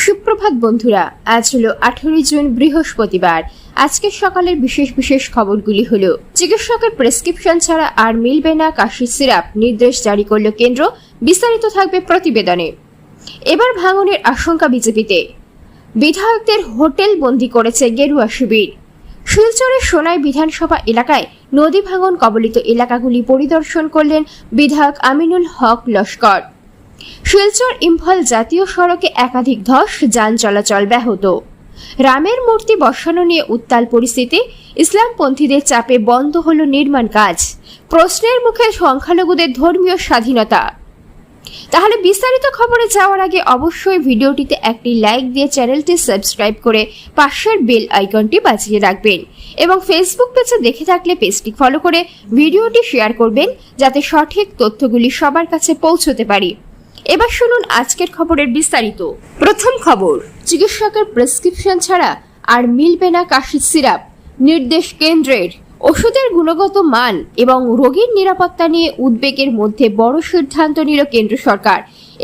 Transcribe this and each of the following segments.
সুপ্রভাত বন্ধুরা, আজ হলো 18 জুন বৃহস্পতিবার। আজকের সকালের বিশেষ খবরগুলি হলো: চিকিৎসকের প্রেসক্রিপশন ছাড়া আর মিলবে না কাশির সিরাপ, নির্দেশ জারি করল কেন্দ্র। বিস্তারিত থাকবে প্রতিবেদনে। এবার ভাঙনের আশঙ্কা বিজেপিতে, বিধায়কদের হোটেল বন্দী করেছে গেরুয়া শিবির। শিলচরের সোনাই বিধানসভা এলাকায় নদী ভাঙন কবলিত এলাকাগুলি পরিদর্শন করলেন বিধায়ক আমিনুল হক লস্কর। শিলচর ইম্ফল জাতীয় সড়কে একাধিক ধস, যান চলাচল ব্যাহত। রামের মূর্তি বসানো নিয়ে উত্তাল পরিস্থিতি, ইসলামপন্থীদের চাপে বন্ধ হল নির্মাণ কাজ। প্রশ্নের মুখে সংখ্যালঘুদের ধর্মীয় স্বাধীনতা। তাহলে বিস্তারিত খবরে যাওয়ার আগে অবশ্যই ভিডিওটিতে একটি লাইক দিয়ে চ্যানেলটি সাবস্ক্রাইব করে পাশের বেল আইকনটি বাজিয়ে রাখবেন এবং ফেসবুক পেজে দেখে থাকলে পেজটি ফলো করে ভিডিওটি শেয়ার করবেন, যাতে সঠিক তথ্যগুলি সবার কাছে পৌঁছতে পারে। এবার শুনুন আজকের খবরের বিস্তারিত। প্রথম খবর, চিকিৎসকের প্রেসক্রিপশন ছাড়া আর মিলবে না কাশির সিরাপ, নির্দেশ কেন্দ্রের। ওষুধের গুণগত মান এবং রোগীর নিরাপত্তা নিয়ে উদ্বেগের মধ্যে বড় সিদ্ধান্ত নিল কেন্দ্র সরকার।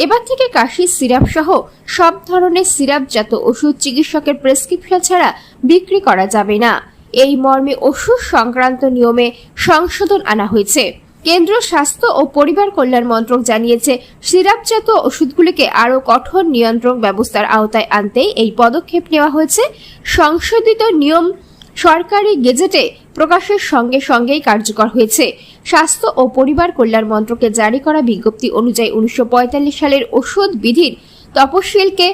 এবার থেকে কাশির সিরাপ সহ সব ধরনের সিরাপজাত ওষুধ চিকিৎসকের প্রেসক্রিপশন ছাড়া বিক্রি করা যাবে না। এই মর্মে ওষুধ সংক্রান্ত নিয়মে সংশোধন আনা হয়েছে। কেন্দ্রীয় স্বাস্থ্য ও পরিবার কল্যাণ মন্ত্রক জানিয়েছে, সিরাপজাত ওষুধগুলিকে আরও কঠোর নিয়ন্ত্রণ ব্যবস্থার আওতায় আনতে এই পদক্ষেপ নেওয়া হয়েছে। সংশোধিত নিয়ম সরকারি গেজেটে প্রকাশের সঙ্গেই কার্যকর হয়েছে। স্বাস্থ্য ও পরিবার কল্যাণ মন্ত্রকে জারি করা বিজ্ঞপ্তি অনুযায়ী 1945 সালের ওষুধ বিধির তফসিলকে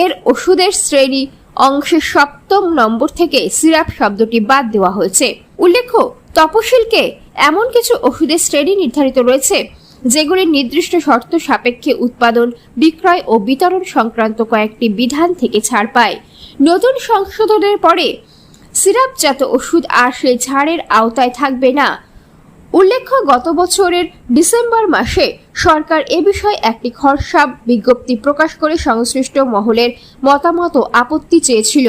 এর ওষুধের শ্রেণী অংশের 7ম নম্বর থেকে সিরাপ শব্দটি বাদ দেওয়া হয়েছে। উল্লেখ্য, তফসিলকে এমন কিছু ওষুধের শ্রেণী নির্ধারিত রয়েছে যেগুলি নির্দিষ্ট শর্ত সাপেক্ষে উৎপাদন, বিক্রয় ও বিতরণ সংক্রান্ত কয়েকটি বিধান থেকে ছাড় পায়। নতুন সংশোধনের পরে সিরাপজাত ওষুধ আর সেই ছাড়ের আওতায় থাকবে না। উল্লেখ্য, গত বছরের ডিসেম্বর মাসে সরকার এ বিষয়ে একটি খসড়া বিজ্ঞপ্তি প্রকাশ করে সংশ্লিষ্ট মহলের মতামত ও আপত্তি চেয়েছিল।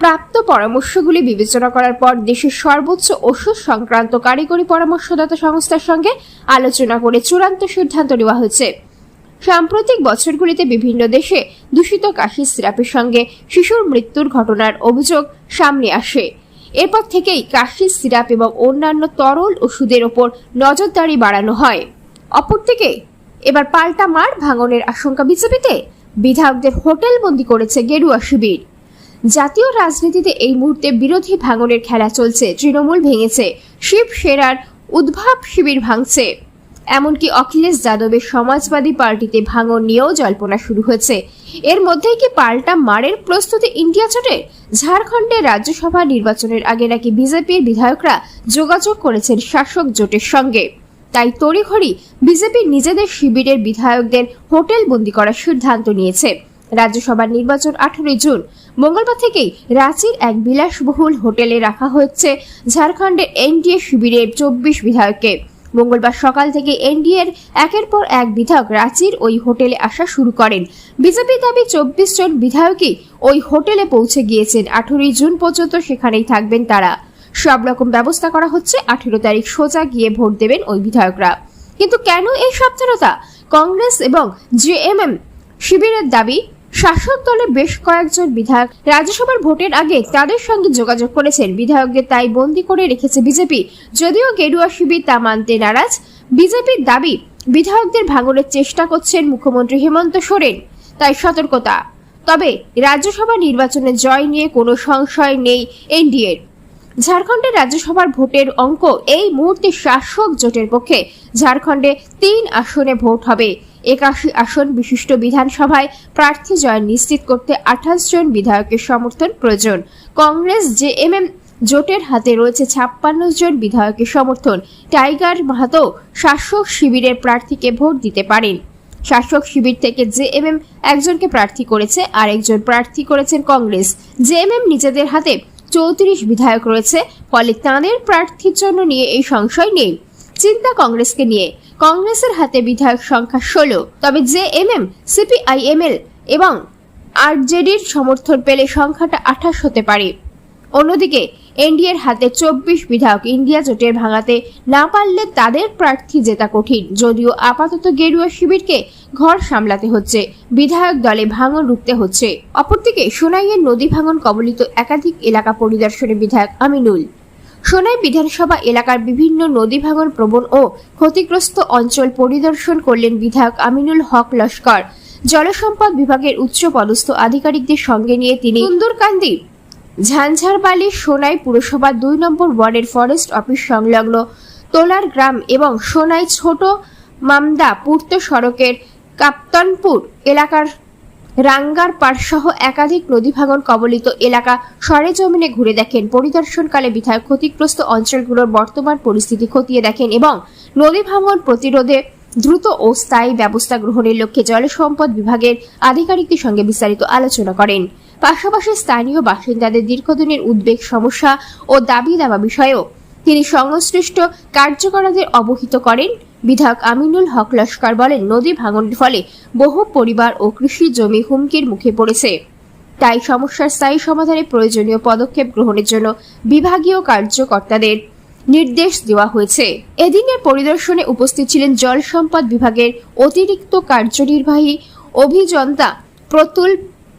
প্রাপ্ত পরামর্শগুলি বিবেচনা করার পর দেশের সর্বোচ্চ ওষুধ সংক্রান্ত কারিগরি পরামর্শদাতা সংস্থার সঙ্গে আলোচনা করে চূড়ান্ত সিদ্ধান্ত নেওয়া হয়েছে। সাম্প্রতিক বছরগুলিতে বিভিন্ন দেশে দূষিত কাশির সিরাপের সঙ্গে শিশুর মৃত্যুর ঘটনার অভিযোগ সামনে আসে। এরপর থেকেই কাশির সিরাপ এবং অন্যান্য তরল ওষুধের ওপর নজরদারি বাড়ানো হয়। অপরদিকে এবার পাল্টা মার, ভাঙনের আশঙ্কা বিজেপিতে। বিধায়কদের হোটেল বন্দী করেছে গেরুয়া শিবির। জাতীয় রাজনীতিতে এই মুহূর্তে বিরোধী ভাঙনের খেলা চলছে। তৃণমূল ভেঙেছে, শিবসেনার উদ্ভব শিবির ভাঙছে, এমনকি অখিলেশ যাদবের সমাজবাদী পার্টিতে ভাঙন নিয়েও জল্পনা শুরু হয়েছে। এর মধ্যেই কি পাল্টা মারের প্রস্তুতি ইন্ডিয়া জোটের? ঝাড়খণ্ডে রাজ্যসভা নির্বাচনের আগে নাকি বিজেপির বিধায়করা যোগাযোগ করেছেন শাসক জোটের সঙ্গে। তাই তড়িঘড়ি বিজেপি নিজেদের শিবিরের বিধায়কদের হোটেল বন্দী করার সিদ্ধান্ত নিয়েছে। রাজ্যসভার নির্বাচন 18 জুন। মঙ্গলবার থেকেই রাঁচির এক বিলাসবহুল হোটেলে রাখা হচ্ছে ঝাড়খণ্ডের এনডিএ শিবিরের 24 বিধায়ককে। মঙ্গলবার সকাল থেকে এনডিএর একের পর এক বিধায়ক রাঁচির ওই হোটেলে আসা শুরু করেন। বিজেপি দাবি 24 জন বিধায়কই ওই হোটেলে পৌঁছে গিয়েছেন। 18 জুন পর্যন্ত সেখানেই থাকবেন তারা। সব রকম ব্যবস্থা করা হচ্ছে। 18 তারিখ সোজা গিয়ে ভোট দেবেন ওই বিধায়করা। কিন্তু কেন এই সাবধানতা? কংগ্রেস এবং জেএমএম শিবিরের দাবি, শাসক দলের বেশ কয়েকজন বিধায়ক রাজ্যসভার ভোটের আগে তাদের সঙ্গে যোগাযোগ করেছেন। বিধায়কদের তাই বন্দী করে রেখেছে বিজেপি। যদিও গেরুয়া শিবির তা মানতে নারাজ। বিজেপির দাবি, বিধায়কদের ভাঙনের চেষ্টা করছেন মুখ্যমন্ত্রী হেমন্ত সোরেন, তাই সতর্কতা। তবে রাজ্যসভা নির্বাচনে জয় নিয়ে কোনো সংশয় নেই এনডিএর। ঝাড়খণ্ডের রাজ্যসভার ভোটের অঙ্ক এই মুহূর্তে শাসক জোটের পক্ষে। ঝাড়খণ্ডে 3 আসনে ভোট হবে। 81 আসন বিশিষ্ট বিধানসভায় প্রার্থী জয় নিশ্চিত করতে 28 জন বিধায়কের সমর্থন প্রয়োজন। কংগ্রেস জেএমএম জোটের হাতে রয়েছে 56 জন বিধায়কের সমর্থন। টাইগার মাহাতো শাসক শিবিরের প্রার্থীকে ভোট দিতে পারেন। শাসক শিবির থেকে জেএমএম একজনকে প্রার্থী করেছে, আর একজন প্রার্থী করেছেন কংগ্রেস। জেএমএম নিজেদের হাতে 34 বিধায়ক রয়েছে, ফলে তাঁদের প্রার্থীর জন্য নিয়ে এই সংশয় নেই। চিন্তা কংগ্রেসকে নিয়ে। কংগ্রেসের হাতে বিধায়ক সংখ্যা 16, তবে জেএমএম, সিপিআইএমএল এবং আরজেডির সমর্থন পেলে সংখ্যাটা 28 হতে পারে। অন্যদিকে এনডিএর হাতে 24 বিধায়ক ইন্ডিয়া জোটের ভাঙাতে না পারলে তাদের প্রার্থী জেতা কঠিন। যদিও আপাতত গেরুয়া শিবিরকে ঘর সামলাতে হচ্ছে, বিধায়ক দলে ভাঙন রুখতে হচ্ছে। অপরদিকে সোনাইয়ের নদী ভাঙন কবলিত একাধিক এলাকা পরিদর্শনে বিধায়ক আমিনুল। সোনাই বিধানসভা এলাকার বিভিন্ন নদী ভাঙন প্রবণ ও ক্ষতিগ্রস্ত অঞ্চল পরিদর্শন করলেন বিধায়ক আমিনুল হক লস্কর। জলসম্পদ বিভাগের উচ্চ পদস্থ আধিকারিকদের সঙ্গে নিয়ে তিনি সুন্দরকান্দি ঝাঞ্ঝারবালি সোনাই পুরসভা 2 নম্বর ওয়ার্ডের ফরেস্ট অফিস সংলগ্ন তোলার গ্রাম এবং সোনাই ছোট মামদা পূর্ত সড়কের কাপ্তানপুর এলাকার রাঙ্গার পাড় সহ একাধিক নদী ভাঙন কবলিত এলাকা সরেজমিনে ঘুরে দেখেন। পরিদর্শনকালে বিধায়ক ক্ষতিগ্রস্ত অঞ্চলগুলোর বর্তমান পরিস্থিতি খতিয়ে দেখেন এবং নদী ভাঙন প্রতিরোধে দ্রুত ও স্থায়ী ব্যবস্থা গ্রহণের লক্ষ্যে জলসম্পদ বিভাগের আধিকারিকদের সঙ্গে বিস্তারিত আলোচনা করেন। পাশাপাশি স্থানীয় বাসিন্দাদের দীর্ঘদিনের উদ্বেগ, সমস্যা ও দাবি দাবা বিষয়েও তিনি সংশ্লিষ্ট কার্যকরদের অবহিত করেন। বিধায়ক আমিনুল হক লস্কর বলেন, নদী ভাঙনের ফলে বহু পরিবার ও কৃষি জমি হুমকির মুখে পড়েছে। তাই সমস্যার স্থায়ী সমাধানে প্রয়োজনীয় পদক্ষেপ গ্রহণের জন্য বিভাগীয় কার্যকর্তাদের নির্দেশ দেওয়া হয়েছে। এদিনের পরিদর্শনে উপস্থিত ছিলেন জল সম্পদ বিভাগের অতিরিক্ত কার্যনির্বাহী অভিযন্তা প্রতুল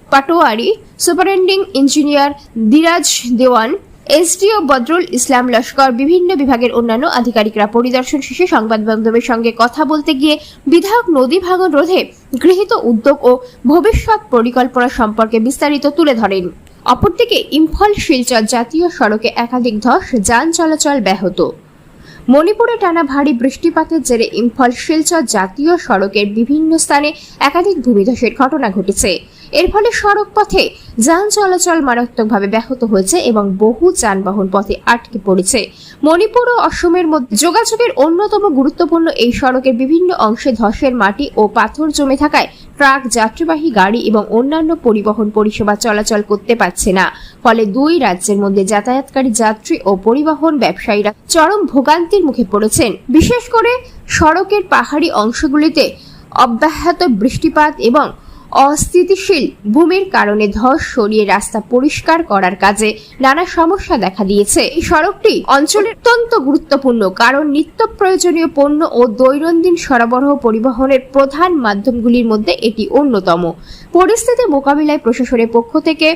পাটোয়ারি, সুপারিনটেন্ডিং ইঞ্জিনিয়ার দিরাজ দেওয়ান, এসডিও বদরুল ইসলাম লস্কর, বিভিন্ন বিভাগের অন্যান্য আধিকারিকরা। পরিদর্শন শেষে সংবাদ মাধ্যমের সঙ্গে কথা বলতে গিয়ে বিধায়ক নদী ভাঙন রোধে গৃহীত উদ্যোগ ও ভবিষ্যৎ পরিকল্পনা সম্পর্কে বিস্তারিত তুলে ধরেন। অপরদিকে ইম্ফল শিলচর জাতীয় সড়কে একাধিক ধস, যান চলাচল ব্যাহত। মণিপুরে টানা ভারী বৃষ্টিপাতের জেরে ইম্ফল শিলচর জাতীয় সড়কের বিভিন্ন স্থানে একাধিক ভূমিধসের ঘটনা ঘটেছে। এর ফলে সড়ক পথে যান চলাচল মারাত্মকভাবে ব্যাহত হয়েছে এবং বহু যানবাহন পথে আটকে পড়েছে। মণিপুর ও অসমের মধ্যে যোগাযোগের অন্যতম গুরুত্বপূর্ণ এই সড়কের বিভিন্ন অংশে ধসের মাটি ও পাথর জমে থাকায় ট্রাক, যাত্রীবাহী গাড়ি এবং অন্যান্য পরিবহন পরিষেবা চলাচল করতে পারছে না। ফলে দুই রাজ্যের মধ্যে যাতায়াতকারী যাত্রী ও পরিবহন ব্যবসায়ীরা চরম ভোগান্তির মুখে পড়েছেন। বিশেষ করে সড়কের পাহাড়ি অংশগুলিতে অব্যাহত বৃষ্টিপাত এবং অস্থিতিশীল ভূমির কারণে ধস সরিয়ে রাস্তা পরিষ্কার করার কাজে নানা সমস্যা দেখা দিয়েছে। এই সড়কটি অঞ্চলের অত্যন্ত গুরুত্বপূর্ণ, কারণ নিত্য প্রয়োজনীয় পণ্য ও দৈনন্দিন সরবরাহ পরিবহনের প্রধান মাধ্যমগুলির মধ্যে এটি অন্যতম। পরিস্থিতি মোকাবিলায় প্রশাসনের পক্ষ থেকে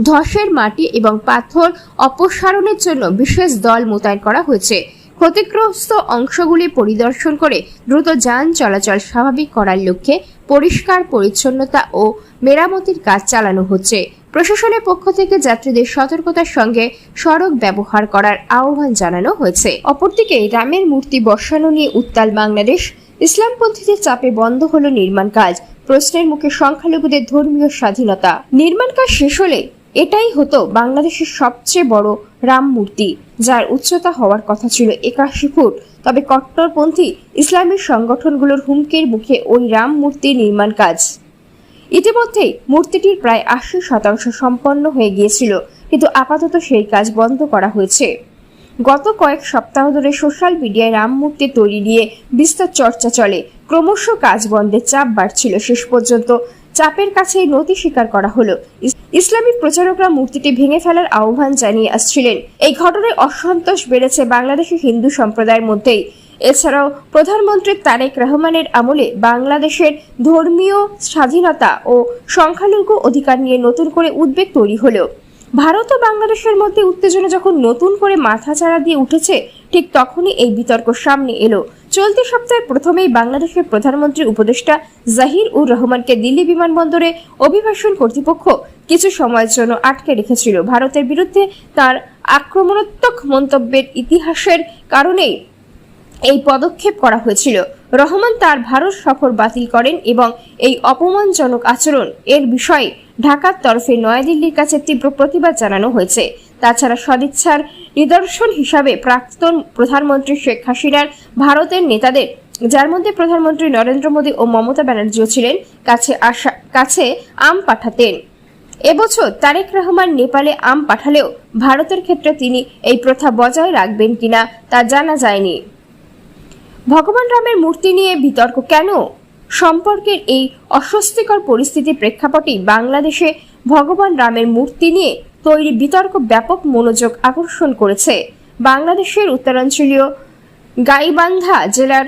ধসের মাটি এবং পাথর অপসারণের জন্য বিশেষ দল মোতায়েন করা হয়েছে। ক্ষতিগ্রস্ত অংশগুলি পরিদর্শন করে দ্রুত যান চলাচল স্বাভাবিক করার লক্ষ্যে পরিষ্কার পরিচ্ছন্নতা ও মেরামতির কাজ চালানো হচ্ছে। প্রশাসনের পক্ষ থেকে যাত্রীদের সতর্কতার সঙ্গে সড়ক ব্যবহার করার আহ্বান জানানো হয়েছে। অপরদিকে রামের মূর্তি বসানো নিয়ে উত্তাল বাংলাদেশ। ইসলামপন্থীদের চাপে বন্ধ হলো নির্মাণ কাজ। প্রশ্নের মুখে সংখ্যালঘুদের ধর্মীয় স্বাধীনতা। নির্মাণ কাজ শেষ হলে এটাই হতো বাংলাদেশের সবচেয়ে বড় রাম মূর্তি, যার উচ্চতা হওয়ার কথা ছিল 81 ফুট। তবে কট্টরপন্থী ইসলামী সংগঠনগুলোর হুমকির মুখে ওই রাম মূর্তি নির্মাণ কাজ ইতিমধ্যেই মূর্তিটির প্রায় 80% সম্পন্ন হয়ে গিয়েছিল, কিন্তু আপাতত সেই কাজ বন্ধ করা হয়েছে। গত কয়েক সপ্তাহ ধরে সোশ্যাল মিডিয়ায় রাম মূর্তি তৈরি নিয়ে বিস্তর চর্চা চলে। ক্রমশ কাজ বন্ধের চাপ বাড়ছিল। শেষ পর্যন্ত চাপের কাছেই নতি স্বীকার করা হলো। ইসলামিক প্রচারকরা মূর্তিটি ভেঙে ফেলার আহ্বান জানিয়ে আসছিলেন। এই ঘটনায় অসন্তোষ বেড়েছে বাংলাদেশের হিন্দু সম্প্রদায়ের মধ্যেই। এছাড়াও প্রধানমন্ত্রী তারেক রহমানের আমলে বাংলাদেশের ধর্মীয় স্বাধীনতা ও সংখ্যালঘু অধিকার নিয়ে নতুন করে উদ্বেগ তৈরি হলো। ভারত ও বাংলাদেশের মধ্যে উত্তেজনা যখন নতুন করে মাথাচাড়া দিয়ে উঠেছে, ঠিক তখনই এই বিতর্ক সামনে এলো। চলতি সপ্তাহের প্রথমেই বাংলাদেশের প্রধানমন্ত্রী উপদেষ্টা জাহির উর রহমানকে দিল্লি বিমানবন্দরে অভিবাসন কর্তৃপক্ষ কিছু সময়ের জন্য আটকে রেখেছিল। ভারতের বিরুদ্ধে তার আক্রমণাত্মক মন্তব্যের ইতিহাসের কারণেই এই পদক্ষেপ করা হয়েছিল। রহমান তার ভারত সফর বাতিল করেন এবং এই অপমানজনক আচরণ এর বিষয়ে ঢাকার তরফে নয়াদিল্লির কাছে তীব্র প্রতিবাদ জানানো হয়েছে। তাছাড়া সদিচ্ছার নিদর্শন হিসাবে প্রাক্তন প্রধানমন্ত্রী শেখ হাসিনার ভারতের নেতাদের, যার মধ্যে প্রধানমন্ত্রী নরেন্দ্র মোদী ও মমতা ব্যানার্জিও ছিলেন, কাছে আম পাঠাতেন। এবছর তারেক রহমান নেপালে আম পাঠালেও ভারতের ক্ষেত্রে তিনি এই প্রথা বজায় রাখবেন কিনা তা জানা যায়নি। ভগবান রামের মূর্তি নিয়ে বিতর্ক কেন? সম্পর্কের এই অস্বস্তিকর পরিস্থিতির প্রেক্ষাপটে বাংলাদেশে ভগবান রামের মূর্তি নিয়ে তৈরি বিতর্ক ব্যাপক মনোযোগ আকর্ষণ করেছে। বাংলাদেশের উত্তরাঞ্চলীয় গাইবান্ধা জেলার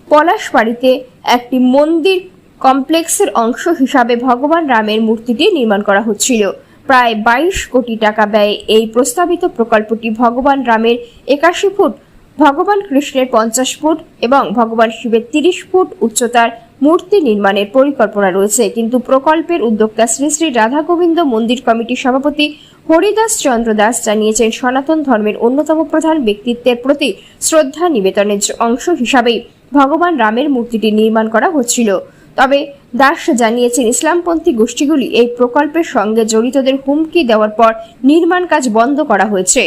পলাশবাড়িতে একটি মন্দির কমপ্লেক্সের অংশ হিসাবে ভগবান রামের মূর্তিটি নির্মাণ করা হচ্ছিল। প্রায় 22 কোটি টাকা ব্যয়ে এই প্রস্তাবিত প্রকল্পটি ভগবান রামের 81 ফুট, ভগবান কৃষ্ণের 50 ফুট এবং ভগবান শিবের 30 ফুট উচ্চতার মূর্তি নির্মাণের পরিকল্পনা রয়েছে। কিন্তু প্রকল্পের উদ্যোক্তা শ্রী শ্রী রাধা গোবিন্দ মন্দির কমিটির সভাপতি হরিদাস চন্দ্র দাস জানিয়েছেন, সনাতন ধর্মের অন্যতম প্রধান ব্যক্তিত্বের প্রতি শ্রদ্ধা নিবেদনের অংশ হিসাবেই ভগবান রামের মূর্তিটি নির্মাণ করা হচ্ছিল। তবে দাস জানিয়েছেন, ইসলামপন্থী গোষ্ঠীগুলি এই প্রকল্পের সঙ্গে জড়িতদের হুমকি দেওয়ার পর নির্মাণ কাজ বন্ধ করা হয়েছে।